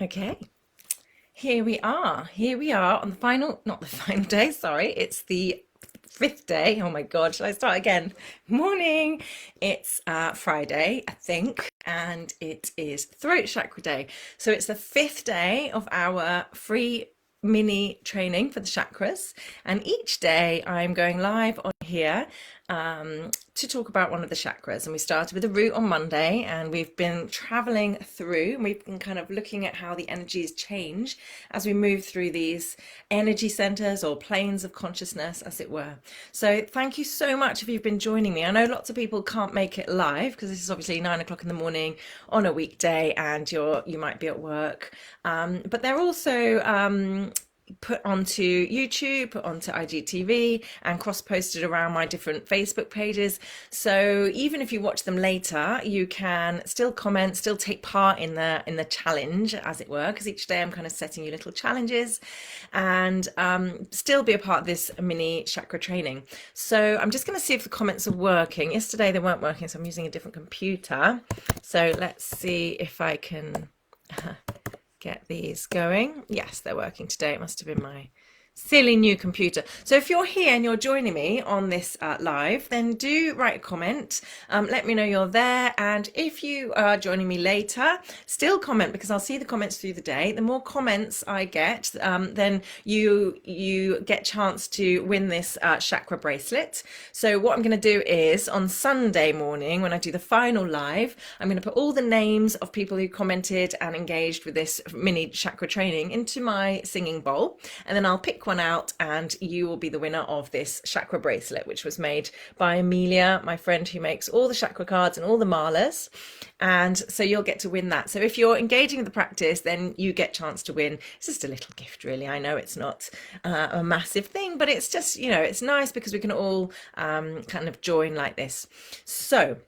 Okay, here we are. Here we are on the final, not the final day, sorry. It's the fifth day. Oh my God, shall I start again? Morning. It's Friday, I think, and it is Throat Chakra Day. So it's the fifth day of our free mini training for the chakras. And each day I'm going live on here to talk about one of the chakras. And we started with the root on Monday, and we've been traveling through, and we've been kind of looking at how the energies change as we move through these energy centers or planes of consciousness, as it were. So thank you so much if you've been joining me. I know lots of people can't make it live because this is obviously 9 o'clock in the morning on a weekday, and you might be at work. But they're also put onto YouTube, put onto IGTV, and cross-posted around my different Facebook pages. So even if you watch them later, you can still comment, still take part in the challenge, as it were, because each day I'm kind of setting you little challenges, and still be a part of this mini chakra training. So I'm just going to see if the comments are working. Yesterday they weren't working, so I'm using a different computer. So let's see if I can get these going. Yes, they're working today. It must have been my silly new computer. So if you're here and you're joining me on this live, then do write a comment. Let me know you're there. And if you are joining me later, still comment, because I'll see the comments through the day. The more comments I get, then you get chance to win this chakra bracelet. So what I'm going to do is on Sunday morning, when I do the final live, I'm going to put all the names of people who commented and engaged with this mini chakra training into my singing bowl, and then I'll pick one out, and you will be the winner of this chakra bracelet, which was made by Amelia, my friend who makes all the chakra cards and all the malas. And so you'll get to win that. So if you're engaging with the practice, then you get a chance to win. It's just a little gift, really. I know it's not a massive thing, but it's just, it's nice because we can all kind of join like this. So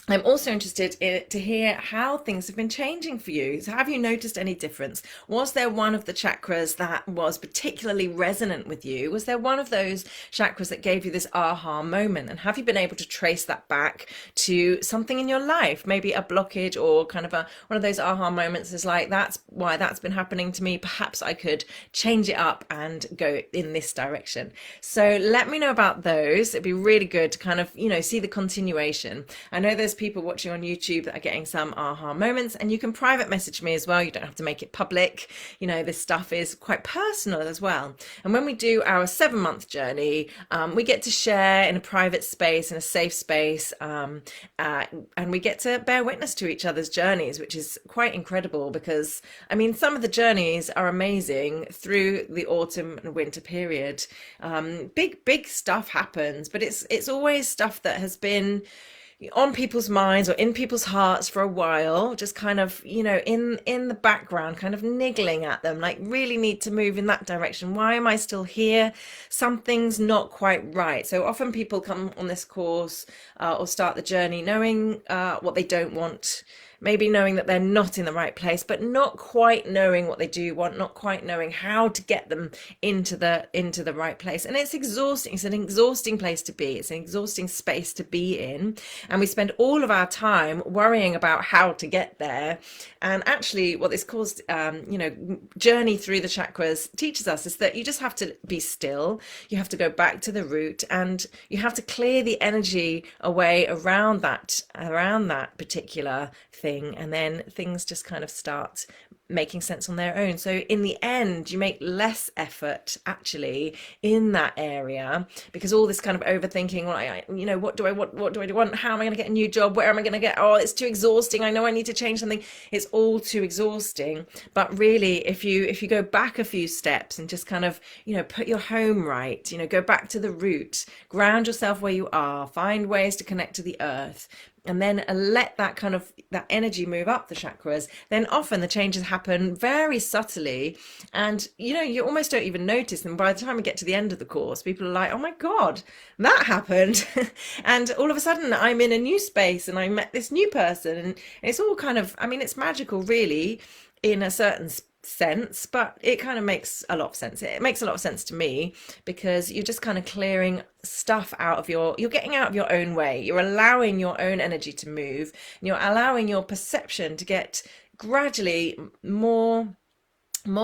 I'm also interested to hear how things have been changing for you. So have you noticed any difference? Was there one of the chakras that was particularly resonant with you? Was there one of those chakras that gave you this aha moment? And have you been able to trace that back to something in your life? Maybe a blockage, or kind of one of those aha moments is like, that's why that's been happening to me. Perhaps I could change it up and go in this direction. So let me know about those. It'd be really good to kind of, see the continuation. I know there's people watching on YouTube that are getting some aha moments, and you can private message me as well. You don't have to make it public. This stuff is quite personal as well. And when we do our 7-month journey, we get to share in a private space, in a safe space, and we get to bear witness to each other's journeys, which is quite incredible, because some of the journeys are amazing through the autumn and winter period. Big stuff happens, but it's always stuff that has been on people's minds or in people's hearts for a while, just kind of, in the background, kind of niggling at them, like, really need to move in that direction. Why am I still here? Something's not quite right. So often people come on this course or start the journey knowing what they don't want, maybe knowing that they're not in the right place, but not quite knowing what they do want, not quite knowing how to get them into the right place. And it's exhausting. It's an exhausting place to be. It's an exhausting space to be in. And we spend all of our time worrying about how to get there. And actually what this course, journey through the chakras teaches us is that you just have to be still. You have to go back to the root, and you have to clear the energy away around that particular thing, and then things just kind of start making sense on their own. So in the end, you make less effort actually in that area, because all this kind of overthinking, what do I want? How am I going to get a new job? Where am I going to get? Oh, it's too exhausting. I know I need to change something. It's all too exhausting. But really, if you go back a few steps and just kind of, put your home right, go back to the root, ground yourself where you are, find ways to connect to the earth, and then let that energy move up the chakras, then often the changes happen very subtly, and you almost don't even notice them. By the time we get to the end of the course, people are like, oh my God, that happened. And all of a sudden I'm in a new space and I met this new person, and it's all kind of, it's magical really in a certain sense, but it kind of makes a lot of sense. It makes a lot of sense to me, because you're just kind of clearing stuff out of you're getting out of your own way. You're allowing your own energy to move, and you're allowing your perception to get gradually more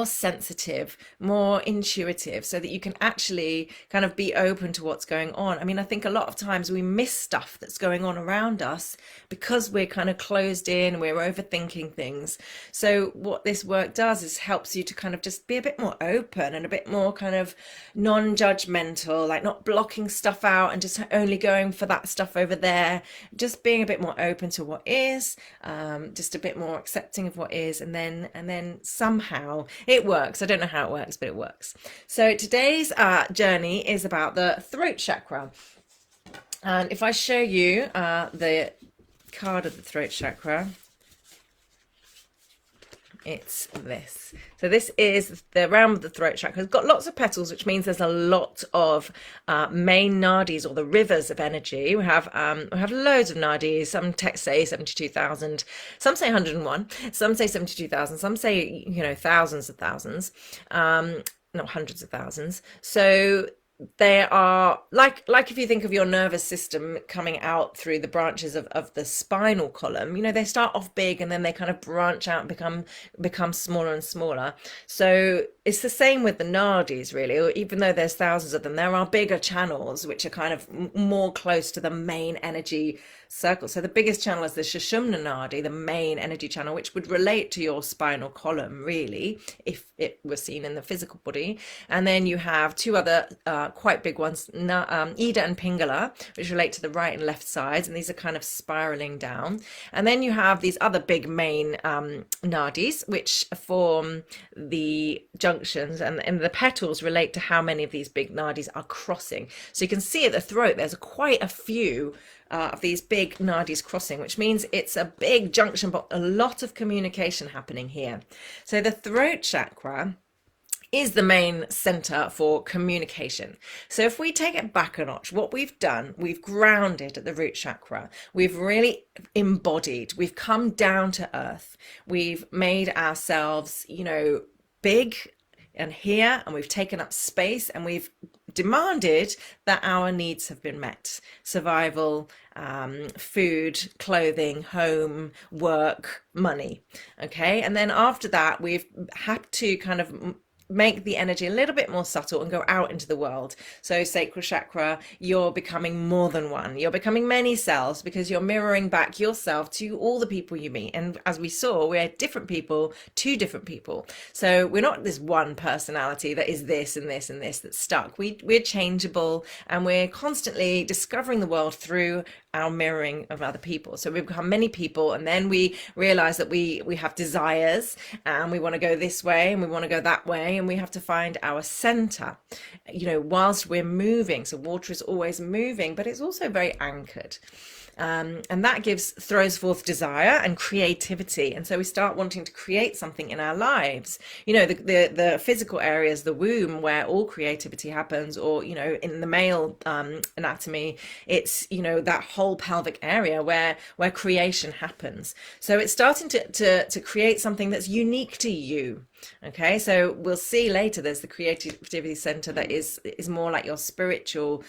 sensitive, more intuitive, so that you can actually kind of be open to what's going on. I mean, I think a lot of times we miss stuff that's going on around us because we're kind of closed in, we're overthinking things. So what this work does is helps you to kind of just be a bit more open and a bit more kind of non-judgmental, like not blocking stuff out and just only going for that stuff over there, just being a bit more open to what is, just a bit more accepting of what is, and then somehow it works. I don't know how it works, but it works. So today's journey is about the throat chakra. And if I show you the card of the throat chakra, it's this. So this is the realm of the throat chakra. It's got lots of petals, which means there's a lot of main nadis, or the rivers of energy. We have loads of nadis. Some texts say 72,000, some say 101, some say 72,000, some say thousands of thousands, not hundreds of thousands. So they are like if you think of your nervous system coming out through the branches of the spinal column, they start off big and then they kind of branch out and become smaller and smaller. So it's the same with the nadis, really. Even though there's thousands of them, there are bigger channels which are kind of more close to the main energy circle. So the biggest channel is the Sushumna Nadi, the main energy channel, which would relate to your spinal column, really, if it were seen in the physical body. And then you have two other quite big ones, Ida and Pingala, which relate to the right and left sides, and these are kind of spiraling down. And then you have these other big main nadis, which form the junctions, and the petals relate to how many of these big nadis are crossing. So you can see at the throat, there's quite a few of these big nadis crossing, which means it's a big junction, but a lot of communication happening here. So the throat chakra is the main center for communication. So if we take it back a notch, what we've done, we've grounded at the root chakra. We've really embodied. We've come down to earth. We've made ourselves, big and here, and we've taken up space, and we've demanded that our needs have been met. Survival, food, clothing, home, work, money. Okay. And then after that, we've had to kind of make the energy a little bit more subtle and go out into the world. So sacral chakra, you're becoming more than one. You're becoming many selves, because you're mirroring back yourself to all the people you meet. And as we saw, we're different people to different people. So we're not this one personality that is this and this and this that's stuck. We're changeable, and we're constantly discovering the world through our mirroring of other people. So we become many people, and then we realize that we have desires, and we want to go this way and we want to go that way, and we have to find our center, whilst we're moving. So water is always moving, but it's also very anchored. And that throws forth desire and creativity. And so we start wanting to create something in our lives. The physical areas, the womb, where all creativity happens, or, in the male anatomy, it's, that whole pelvic area where creation happens. So it's starting to create something that's unique to you. Okay, so we'll see later there's the creativity center that is more like your spiritual,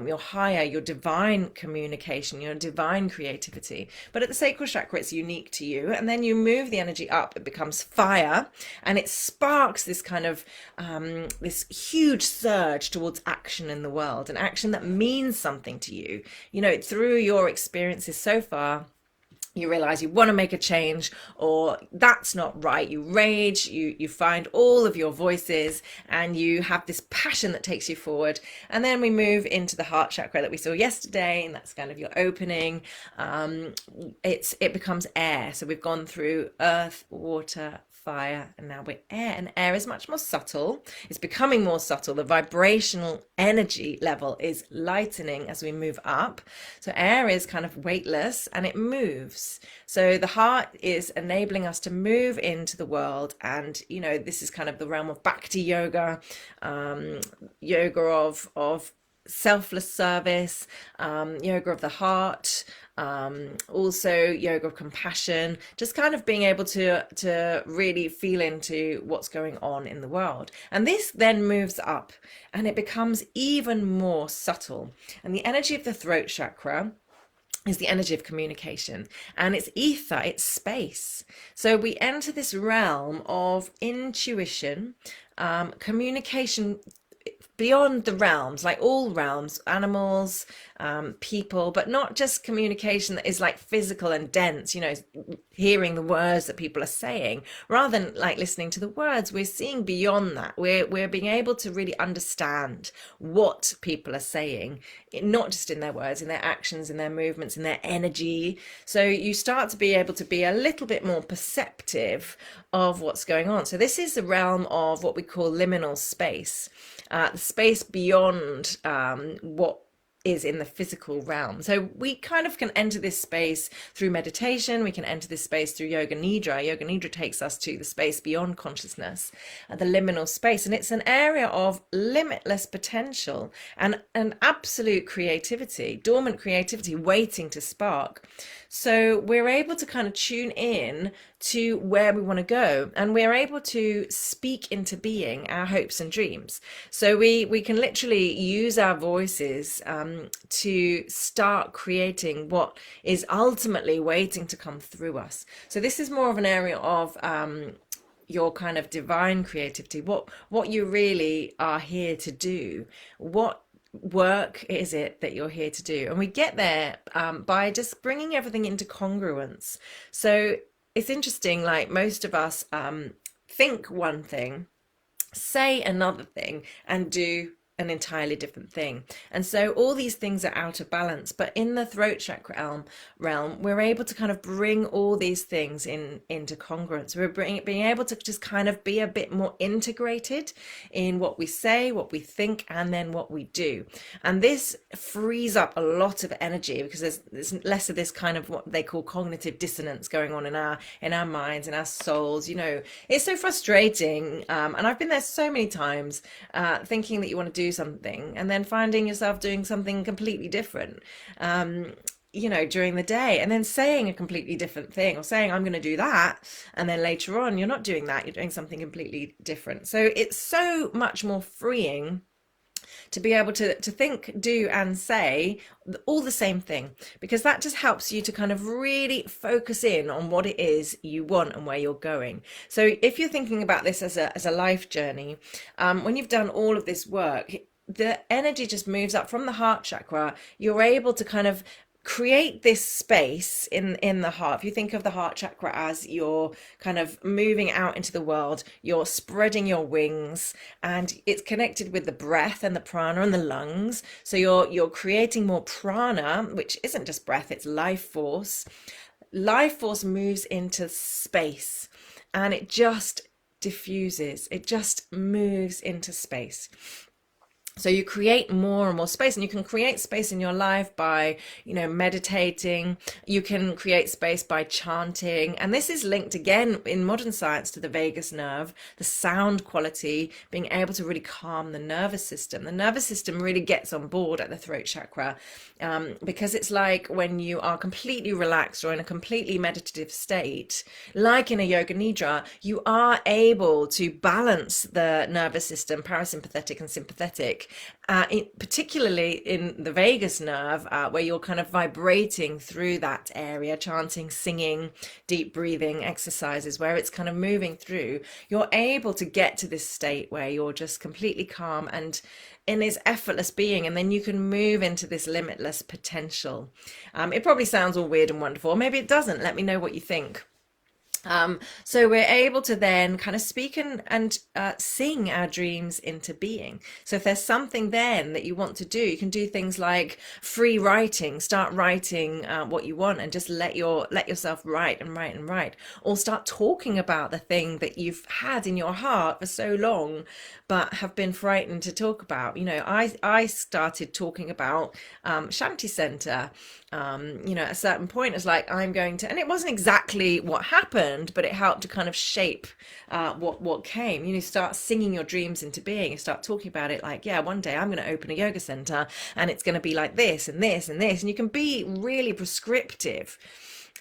your higher, your divine communication, your divine creativity. But at the sacral chakra, it's unique to you. And then you move the energy up, it becomes fire, and it sparks this kind of this huge surge towards action in the world, an action that means something to you. Through your experiences so far, you realize you want to make a change, or that's not right. You rage, you find all of your voices, and you have this passion that takes you forward. And then we move into the heart chakra that we saw yesterday, and that's kind of your opening. It becomes air. So we've gone through earth, water, fire, and now we're air. And air is much more subtle. It's becoming more subtle. The vibrational energy level is lightening as we move up. So air is kind of weightless, and it moves. So the heart is enabling us to move into the world. And, this is kind of the realm of Bhakti yoga, yoga of selfless service, yoga of the heart, also yoga of compassion, just kind of being able to really feel into what's going on in the world. And this then moves up, and it becomes even more subtle. And the energy of the throat chakra is the energy of communication, and it's ether, it's space. So we enter this realm of intuition, communication beyond the realms, like all realms, animals, people, but not just communication that is like physical and dense, hearing the words that people are saying. Rather than like listening to the words, we're seeing beyond that. We're being able to really understand what people are saying, not just in their words, in their actions, in their movements, in their energy. So you start to be able to be a little bit more perceptive of what's going on. So this is the realm of what we call liminal space, the space beyond what is in the physical realm. So we kind of can enter this space through meditation. We can enter this space through yoga nidra. Yoga nidra takes us to the space beyond consciousness, the liminal space. And it's an area of limitless potential and an absolute creativity, dormant creativity waiting to spark. So we're able to kind of tune in to where we want to go, and we're able to speak into being our hopes and dreams. So we can literally use our voices to start creating what is ultimately waiting to come through us. So this is more of an area of your kind of divine creativity, what you really are here to do, what work is it that you're here to do. And we get there by just bringing everything into congruence. So it's interesting, like most of us think one thing, say another thing, and do an entirely different thing. And so all these things are out of balance. But in the throat chakra realm, we're able to kind of bring all these things into congruence. We're being able to just kind of be a bit more integrated in what we say, what we think, and then what we do. And this frees up a lot of energy, because there's less of this kind of what they call cognitive dissonance going on in our minds and our souls. It's so frustrating. And I've been there so many times, thinking that you want to do something and then finding yourself doing something completely different during the day, and then saying a completely different thing, or saying I'm going to do that, and then later on you're not doing that, you're doing something completely different. So it's so much more freeing to be able to think, do, and say all the same thing, because that just helps you to kind of really focus in on what it is you want and where you're going. So if you're thinking about this as a life journey, when you've done all of this work, the energy just moves up from the heart chakra. You're able to kind of create this space in the heart. If you think of the heart chakra as you're kind of moving out into the world, you're spreading your wings, and it's connected with the breath and the prana and the lungs. So you're creating more prana, which isn't just breath, it's life force. Life force moves into space, and it just diffuses, it just moves into space. So you create more and more space, and you can create space in your life by, meditating. You can create space by chanting. And this is linked again in modern science to the vagus nerve, the sound quality, being able to really calm the nervous system. The nervous system really gets on board at the throat chakra, because it's like when you are completely relaxed or in a completely meditative state, like in a yoga nidra, you are able to balance the nervous system, parasympathetic and sympathetic, particularly in the vagus nerve, where you're kind of vibrating through that area, chanting, singing, deep breathing exercises, where it's kind of moving through. You're able to get to this state where you're just completely calm and in this effortless being, and then you can move into this limitless potential. It probably sounds all weird and wonderful. Maybe it doesn't. Let me know what you think. So we're able to then kind of speak and sing our dreams into being. So if there's something then that you want to do, you can do things like free writing, start writing what you want, and just let yourself write and write and write, or start talking about the thing that you've had in your heart for so long but have been frightened to talk about. I started talking about Shanti Center at a certain point. It's like, I'm going to, and it wasn't exactly what happened, but it helped to kind of shape what came. Start singing your dreams into being, and start talking about it like, yeah, one day I'm going to open a yoga center, and it's going to be like this and this and this, and you can be really prescriptive.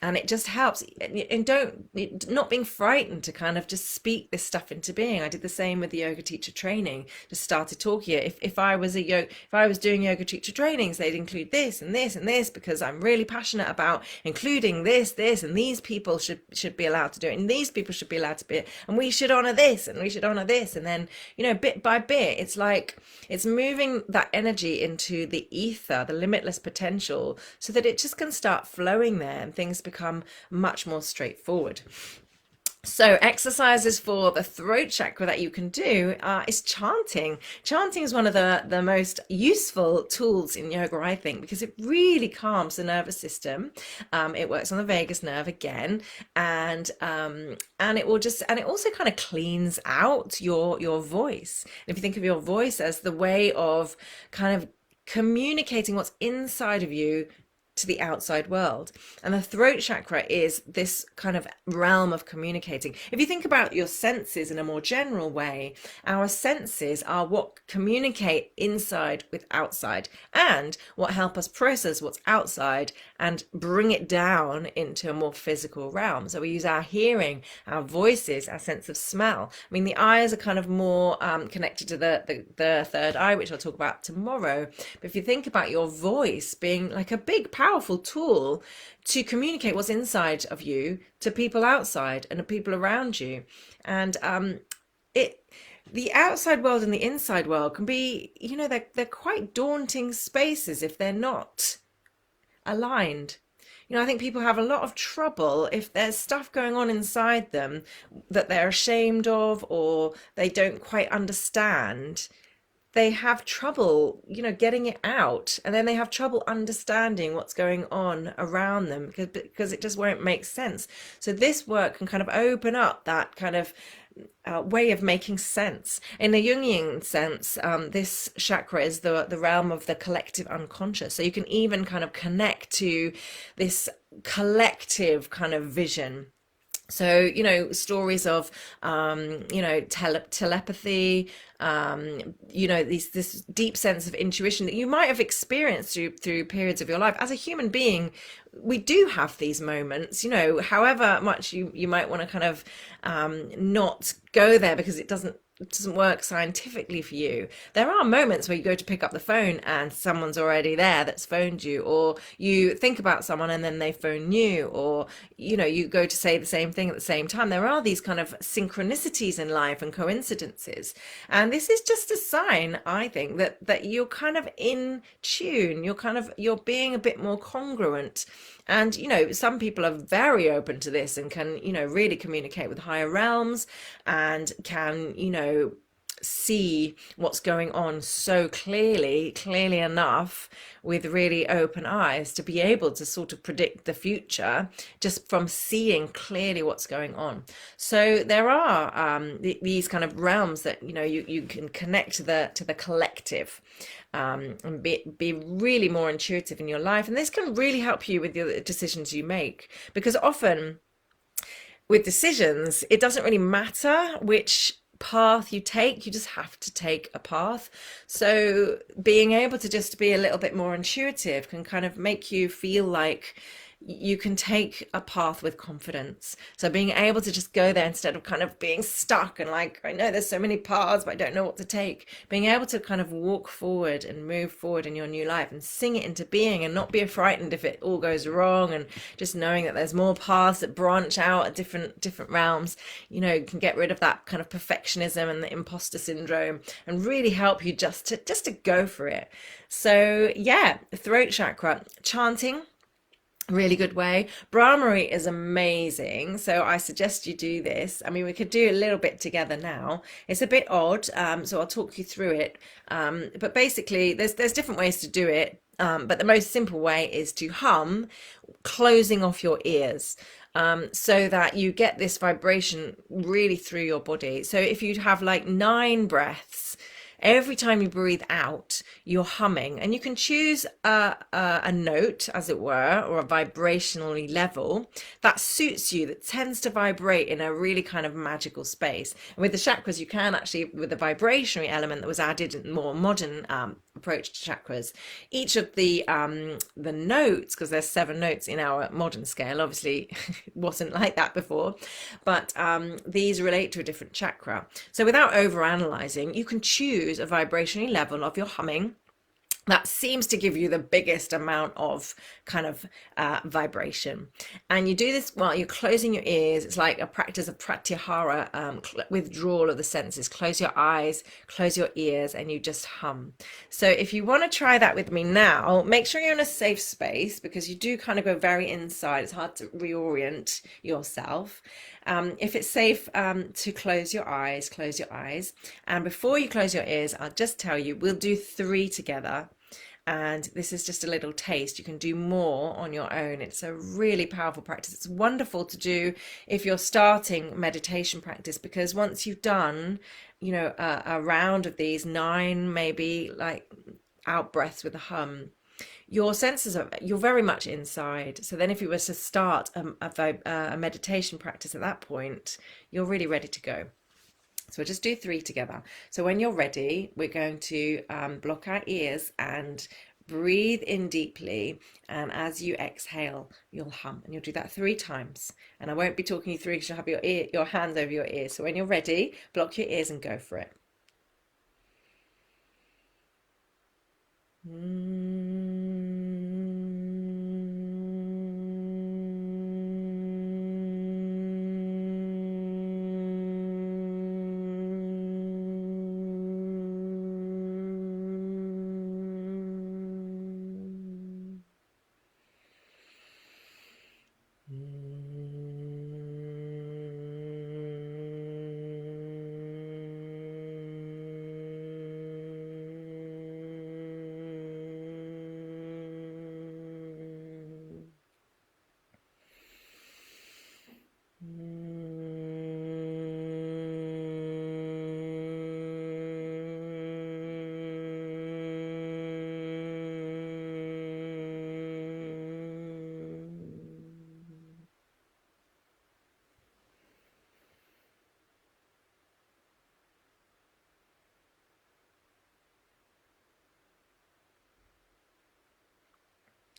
And it just helps. And don't, not being frightened to kind of just speak this stuff into being. I did the same with the yoga teacher training. Just started talking it. If I was if I was doing yoga teacher trainings, they'd include this and this and this, because I'm really passionate about including this, and these people should be allowed to do it, and these people should be allowed to be it, and we should honor this, and we should honor this. And then, bit by bit, it's like it's moving that energy into the ether, the limitless potential, so that it just can start flowing there, and things become much more straightforward. So exercises for the throat chakra that you can do is chanting. Chanting is one of the most useful tools in yoga, I think, because it really calms the nervous system. It works on the vagus nerve again, and it also kind of cleans out your voice. And if you think of your voice as the way of kind of communicating what's inside of you to the outside world, and the throat chakra is this kind of realm of communicating. If you think about your senses in a more general way, our senses are what communicate inside with outside, and what help us process what's outside and bring it down into a more physical realm. So we use our hearing, our voices, our sense of smell. I mean, the eyes are kind of more connected to the third eye, which I'll talk about tomorrow. But if you think about your voice being like a big powerful tool to communicate what's inside of you to people outside and to people around you, and the outside world and the inside world can be, they're quite daunting spaces if they're not aligned. I think people have a lot of trouble if there's stuff going on inside them that they're ashamed of, or they don't quite understand. They have trouble, getting it out, and then they have trouble understanding what's going on around them because it just won't make sense. So this work can kind of open up that kind of way of making sense. In a Jungian sense, this chakra is the realm of the collective unconscious. So you can even kind of connect to this collective kind of vision. So, stories of, telepathy, this deep sense of intuition that you might have experienced through periods of your life. As a human being, we do have these moments, however much you might want to kind of not go there because it doesn't work scientifically for you. There are moments where you go to pick up the phone and someone's already there that's phoned you, or you think about someone and then they phone you, or you go to say the same thing at the same time. There are these kind of synchronicities in life and coincidences, and this is just a sign, I think, that you're kind of in tune, you're being a bit more congruent. And some people are very open to this and can really communicate with higher realms, and can see what's going on so clearly enough with really open eyes to be able to sort of predict the future just from seeing clearly what's going on. So there are these kind of realms that you can connect to the collective, and be really more intuitive in your life. And this can really help you with the decisions you make, because often with decisions it doesn't really matter which path you take, you just have to take a path. So being able to just be a little bit more intuitive can kind of make you feel like you can take a path with confidence. So being able to just go there instead of kind of being stuck and like, I know there's so many paths, but I don't know what to take. Being able to kind of walk forward and move forward in your new life and sing it into being, and not be frightened if it all goes wrong, and just knowing that there's more paths that branch out at different realms, can get rid of that kind of perfectionism and the imposter syndrome, and really help you just to go for it. So yeah, throat chakra, chanting, really good way. Brahmari is amazing, so I suggest you do this. I mean, we could do a little bit together now. It's a bit odd, so I'll talk you through it, but basically there's different ways to do it, but the most simple way is to hum, closing off your ears, so that you get this vibration really through your body. So if you have like 9 breaths, every time you breathe out, you're humming, and you can choose a note, as it were, or a vibrationally level that suits you, that tends to vibrate in a really kind of magical space. And with the chakras, you can actually, with the vibrationary element that was added in more modern approach to chakras. Each of the notes, because there's 7 notes in our modern scale, obviously it wasn't like that before, but these relate to a different chakra. So without over analyzing, you can choose a vibrational level of your humming that seems to give you the biggest amount of kind of vibration. And you do this while you're closing your ears. It's like a practice of pratyahara, withdrawal of the senses. Close your eyes, close your ears, and you just hum. So if you want to try that with me now, make sure you're in a safe space, because you do kind of go very inside. It's hard to reorient yourself. If it's safe to close your eyes, close your eyes. And before you close your ears, I'll just tell you, we'll do 3 together. And this is just a little taste. You can do more on your own. It's a really powerful practice. It's wonderful to do if you're starting meditation practice, because once you've done, you know, a round of these 9, maybe like out breaths with a hum, your senses are, you're very much inside. So then if you were to start a meditation practice at that point, you're really ready to go. So we'll just do 3 together. So when you're ready, we're going to block our ears and breathe in deeply. And as you exhale, you'll hum. And you'll do that 3 times. And I won't be talking you through, because you'll have your hands over your ears. So when you're ready, block your ears and go for it.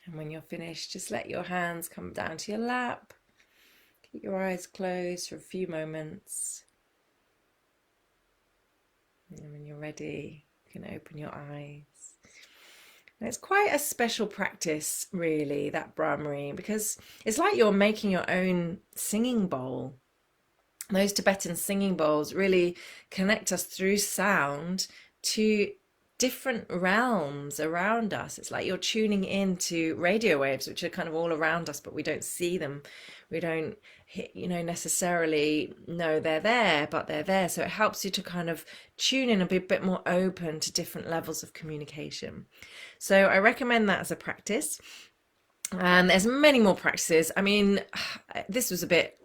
And when you're finished, just let your hands come down to your lap. Keep your eyes closed for a few moments. And when you're ready, you can open your eyes. And it's quite a special practice, really, that Brahmari, because it's like you're making your own singing bowl. Those Tibetan singing bowls really connect us through sound to different realms around us. It's like you're tuning into radio waves, which are kind of all around us, but we don't see them. We don't, necessarily know they're there, but they're there. So it helps you to kind of tune in and be a bit more open to different levels of communication. So I recommend that as a practice. And there's many more practices. I mean, this was a bit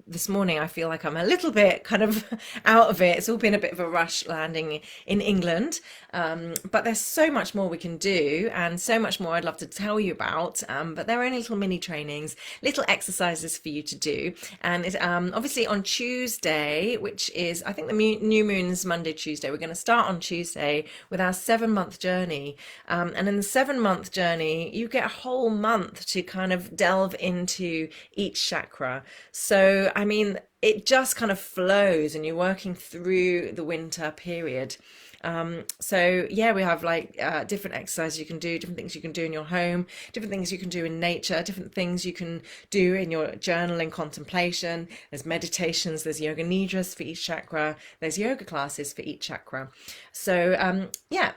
this morning I feel like I'm a little bit kind of out of it. It's all been a bit of a rush landing in England, but there's so much more we can do, and so much more I'd love to tell you about, but there are only little mini trainings, little exercises for you to do. And it, obviously on Tuesday, which is, I think the new moon is Monday, Tuesday, we're going to start on Tuesday with our 7-month journey, and in the 7-month journey you get a whole month to kind of delve into each chakra. So I mean, it just kind of flows, and you're working through the winter period. So yeah, we have like different exercises you can do, different things you can do in your home, different things you can do in nature, different things you can do in your journaling, contemplation. There's meditations, there's yoga nidras for each chakra, there's yoga classes for each chakra. So yeah.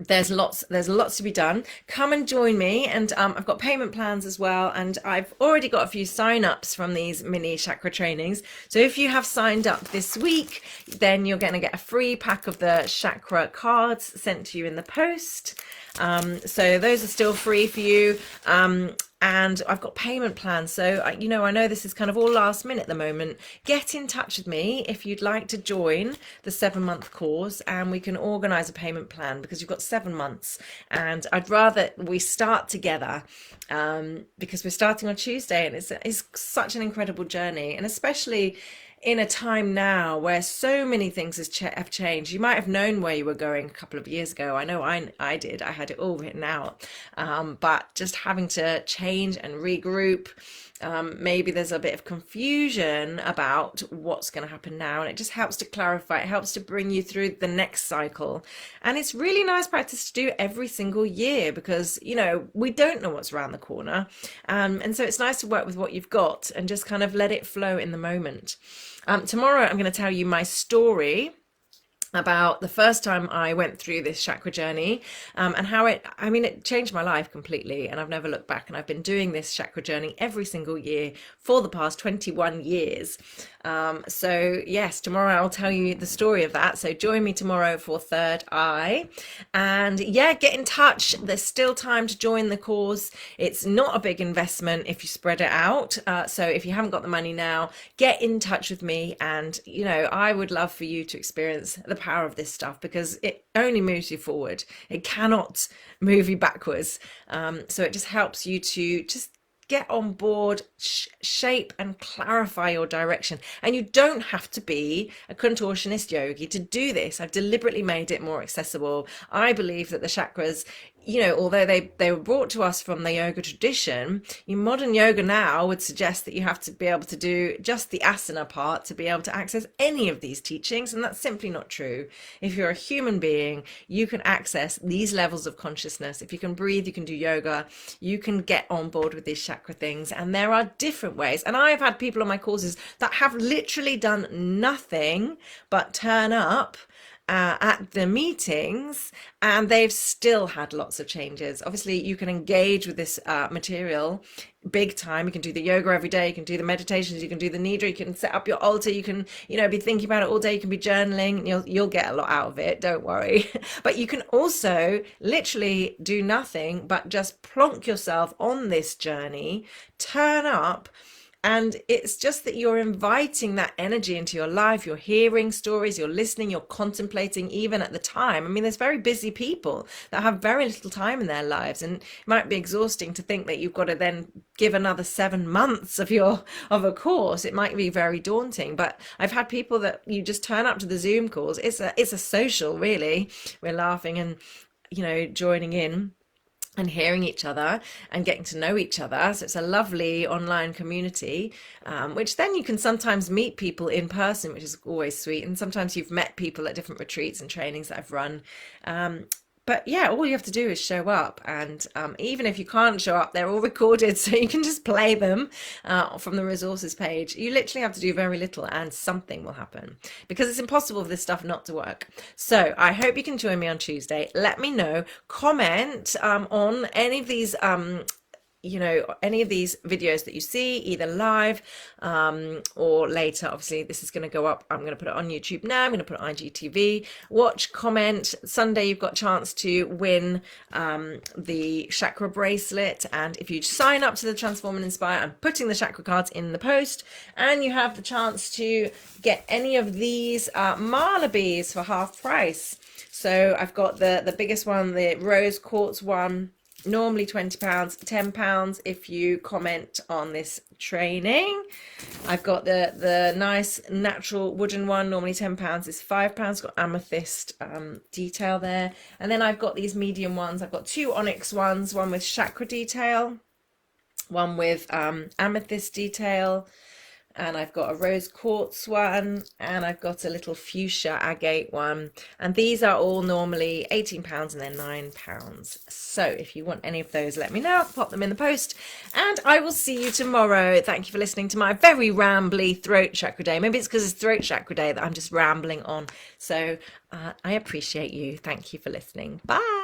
There's lots to be done. Come and join me, and I've got payment plans as well, and I've already got a few sign-ups from these mini chakra trainings. So if you have signed up this week, then you're going to get a free pack of the chakra cards sent to you in the post. So those are still free for you. And I've got payment plans. So, I know this is kind of all last minute at the moment. Get in touch with me if you'd like to join the 7-month course, and we can organise a payment plan, because you've got 7 months. And I'd rather we start together, because we're starting on Tuesday, and it's such an incredible journey. And especially in a time now where so many things have changed. You might have known where you were going a couple of years ago. I know I did. I had it all written out. But just having to change and regroup, maybe there's a bit of confusion about what's going to happen now, and it just helps to clarify. It helps to bring you through the next cycle, and it's really nice practice to do every single year, because we don't know what's around the corner, and so it's nice to work with what you've got and just kind of let it flow in the moment. Tomorrow I'm going to tell you my story about the first time I went through this chakra journey, and how it changed my life completely, and I've never looked back, and I've been doing this chakra journey every single year for the past 21 years. So yes, tomorrow I'll tell you the story of that. So join me tomorrow for Third Eye, and yeah, get in touch. There's still time to join the course. It's not a big investment if you spread it out. So if you haven't got the money now, get in touch with me, and I would love for you to experience the power of this stuff, because it only moves you forward. It cannot move you backwards. So it just helps you to just get on board, shape and clarify your direction. And you don't have to be a contortionist yogi to do this. I've deliberately made it more accessible. I believe that the chakras, although they were brought to us from the yoga tradition, modern yoga now would suggest that you have to be able to do just the asana part to be able to access any of these teachings, and that's simply not true. If you're a human being, you can access these levels of consciousness. If you can breathe, you can do yoga, you can get on board with these chakra things, and there are different ways. And I've had people on my courses that have literally done nothing but turn up at the meetings, and they've still had lots of changes. Obviously, you can engage with this material big time. You can do the yoga every day, you can do the meditations, you can do the nidra, you can set up your altar, you can be thinking about it all day, you can be journaling, you'll get a lot out of it, don't worry. But you can also literally do nothing but just plonk yourself on this journey, turn up, and it's just that you're inviting that energy into your life. You're hearing stories, you're listening, you're contemplating, even at the time. There's very busy people that have very little time in their lives, and it might be exhausting to think that you've got to then give another 7 months of a course. It might be very daunting, but I've had people that you just turn up to the Zoom calls. It's a social, really. We're laughing and joining in and hearing each other and getting to know each other. So it's a lovely online community, which then you can sometimes meet people in person, which is always sweet. And sometimes you've met people at different retreats and trainings that I've run. But yeah, all you have to do is show up, and even if you can't show up, they're all recorded, so you can just play them from the resources page. You literally have to do very little and something will happen, because it's impossible for this stuff not to work. So I hope you can join me on Tuesday. Let me know, comment on any of these any of these videos that you see, either live or later. Obviously this is going to go up, I'm going to put it on YouTube now, I'm going to put it on IGTV. Watch, comment. Sunday you've got a chance to win the chakra bracelet, and if you sign up to the Transform and Inspire, I'm putting the chakra cards in the post, and you have the chance to get any of these mala beads for half price. So I've got the biggest one, the rose quartz one, normally £20, £10 if you comment on this training. I've got the nice natural wooden one, normally £10, is £5, got amethyst detail there. And then I've got these medium ones. I've got 2 onyx ones, one with chakra detail, one with amethyst detail, and I've got a rose quartz one, and I've got a little fuchsia agate one, and these are all normally £18 and they're £9. So if you want any of those, let me know. I'll pop them in the post, and I will see you tomorrow. Thank you for listening to my very rambly throat chakra day. Maybe it's because it's throat chakra day that I'm just rambling on. So I appreciate you. Thank you for listening. Bye.